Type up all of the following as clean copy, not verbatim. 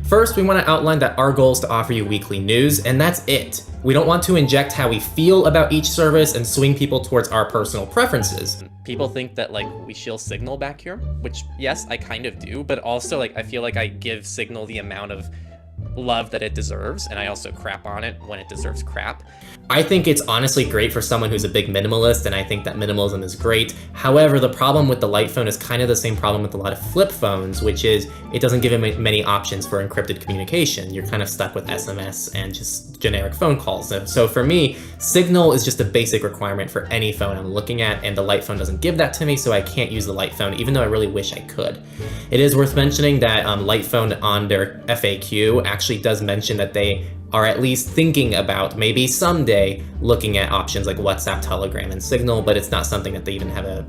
First, we want to outline that our goal is to offer you weekly news, and that's it. We don't want to inject how we feel about each service and swing people towards our personal preferences. People think that like we shield Signal back here, which yes, I kind of do, but also like I feel like I give Signal the amount of love that it deserves, and I also crap on it when it deserves crap. I think it's honestly great for someone who's a big minimalist, and I think that minimalism is great. However, the problem with the light phone is kind of the same problem with a lot of flip phones, which is it doesn't give you many options for encrypted communication. You're kind of stuck with SMS and just generic phone calls. So for me, Signal is just a basic requirement for any phone I'm looking at, and the light phone doesn't give that to me, so I can't use the light phone, even though I really wish I could. It is worth mentioning that light phone on their FAQ actually does mention that they are at least thinking about maybe someday looking at options like WhatsApp, Telegram, and Signal, but it's not something that they even have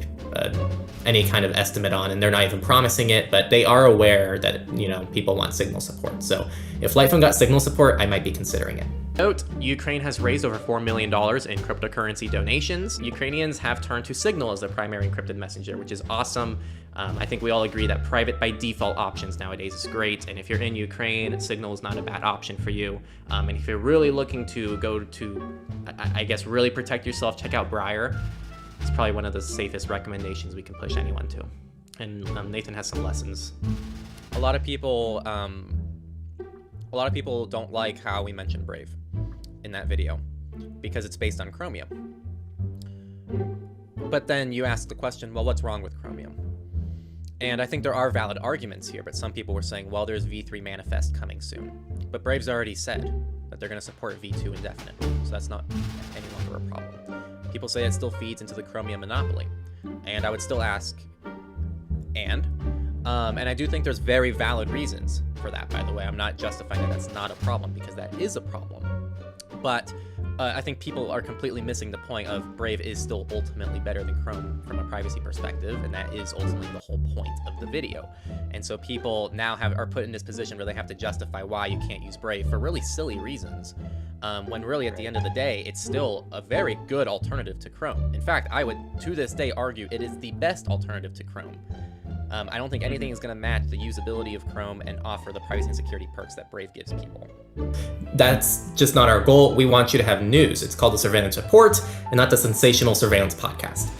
any kind of estimate on, and they're not even promising it, but they are aware that, you know, people want Signal support. So if Lightphone got Signal support, I might be considering it. Note, Ukraine has raised over $4 million in cryptocurrency donations. Ukrainians have turned to Signal as their primary encrypted messenger, which is awesome. I think we all agree that private by default options nowadays is great, and if you're in Ukraine, Signal is not a bad option for you. And if you're really looking to go to, I guess, really protect yourself, check out Briar. It's probably one of the safest recommendations we can push anyone to. And Nathan has some lessons. A lot of people don't like how we mentioned Brave in that video because it's based on Chromium. But then you ask the question, well, what's wrong with Chromium? And I think there are valid arguments here, but some people were saying, well, there's V3 manifest coming soon. But Brave's already said that they're going to support V2 indefinitely, so that's not any longer a problem. People say it still feeds into the Chromium monopoly. And I would still ask, and I do think there's very valid reasons for that, by the way. I'm not justifying that that's not a problem, because that is a problem. But I think people are completely missing the point of Brave is still ultimately better than Chrome from a privacy perspective, and that is ultimately the whole point of the video. And so people now are put in this position where they have to justify why you can't use Brave for really silly reasons, when really at the end of the day, it's still a very good alternative to Chrome. In fact, I would to this day argue it is the best alternative to Chrome. I don't think anything is going to match the usability of Chrome and offer the privacy and security perks that Brave gives people. That's just not our goal. We want you to have news. It's called the Surveillance Report and not the Sensational Surveillance Podcast.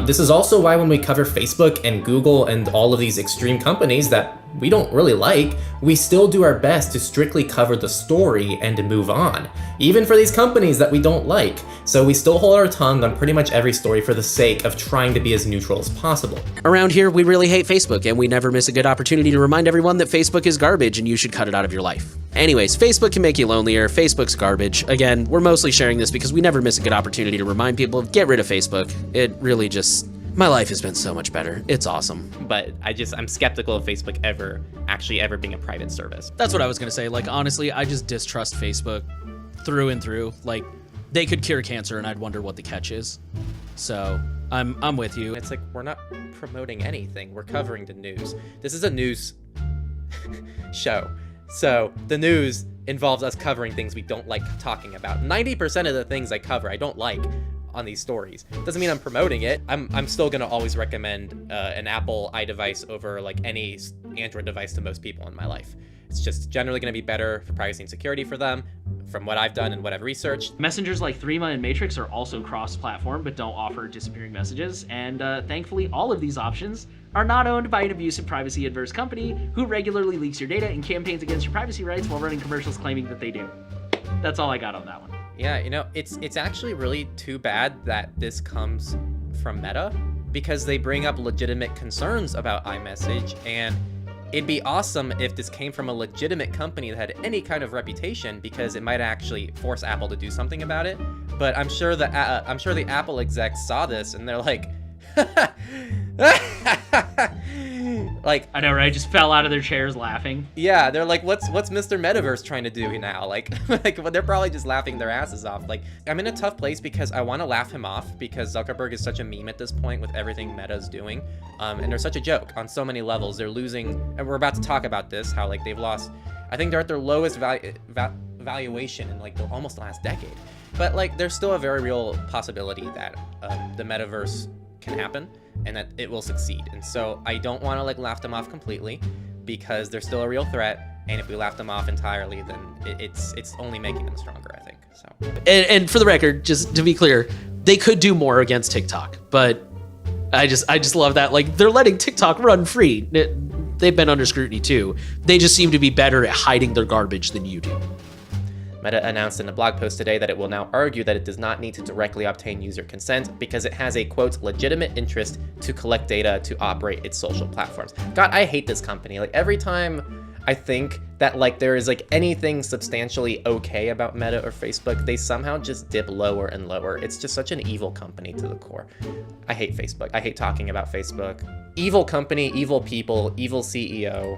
This is also why when we cover Facebook and Google and all of these extreme companies that we don't really like, we still do our best to strictly cover the story and to move on, even for these companies that we don't like. So we still hold our tongue on pretty much every story for the sake of trying to be as neutral as possible. Around here, we really hate Facebook, and we never miss a good opportunity to remind everyone that Facebook is garbage and you should cut it out of your life. Anyways, Facebook can make you lonelier. Facebook's garbage. Again, we're mostly sharing this because we never miss a good opportunity to remind people of get rid of Facebook. It really just... my life has been so much better. It's awesome. But I'm skeptical of Facebook ever being a private service. That's what I was gonna say. Like, honestly, I just distrust Facebook through and through. Like, they could cure cancer and I'd wonder what the catch is. So I'm with you. It's like, we're not promoting anything. We're covering the news. This is a news show. So the news involves us covering things we don't like talking about. 90% of the things I cover, I don't like on these stories. Doesn't mean I'm promoting it. I'm still gonna always recommend an Apple iDevice over like any Android device to most people in my life. It's just generally gonna be better for privacy and security for them, from what I've done and what I've researched. Messengers like Threema and Matrix are also cross-platform but don't offer disappearing messages, and thankfully all of these options are not owned by an abusive privacy-adverse company who regularly leaks your data and campaigns against your privacy rights while running commercials claiming that they do. That's all I got on that one. Yeah, you know, it's actually really too bad that this comes from Meta, because they bring up legitimate concerns about iMessage, and it'd be awesome if this came from a legitimate company that had any kind of reputation, because it might actually force Apple to do something about it. But I'm sure the Apple execs saw this and they're like, like, I know, right? Just fell out of their chairs laughing. Yeah, they're like, what's Mr. Metaverse trying to do now? Like, well, they're probably just laughing their asses off. Like, I'm in a tough place because I want to laugh him off, because Zuckerberg is such a meme at this point with everything Meta's doing. And they're such a joke on so many levels. They're losing, and we're about to talk about this, how like they've lost, I think they're at their lowest valuation in like almost the last decade. But like, there's still a very real possibility that the Metaverse can happen and that it will succeed. And so I don't want to like laugh them off completely, because they're still a real threat. And if we laugh them off entirely, then it's only making them stronger, I think. So. And for the record, just to be clear, they could do more against TikTok, but I just love that. Like, they're letting TikTok run free. They've been under scrutiny too. They just seem to be better at hiding their garbage than you do. Meta announced in a blog post today that it will now argue that it does not need to directly obtain user consent because it has a, quote, legitimate interest to collect data to operate its social platforms. God, I hate this company. Like, every time I think that, like, there is, like, anything substantially okay about Meta or Facebook, they somehow just dip lower and lower. It's just such an evil company to the core. I hate Facebook. I hate talking about Facebook. Evil company, evil people, evil CEO.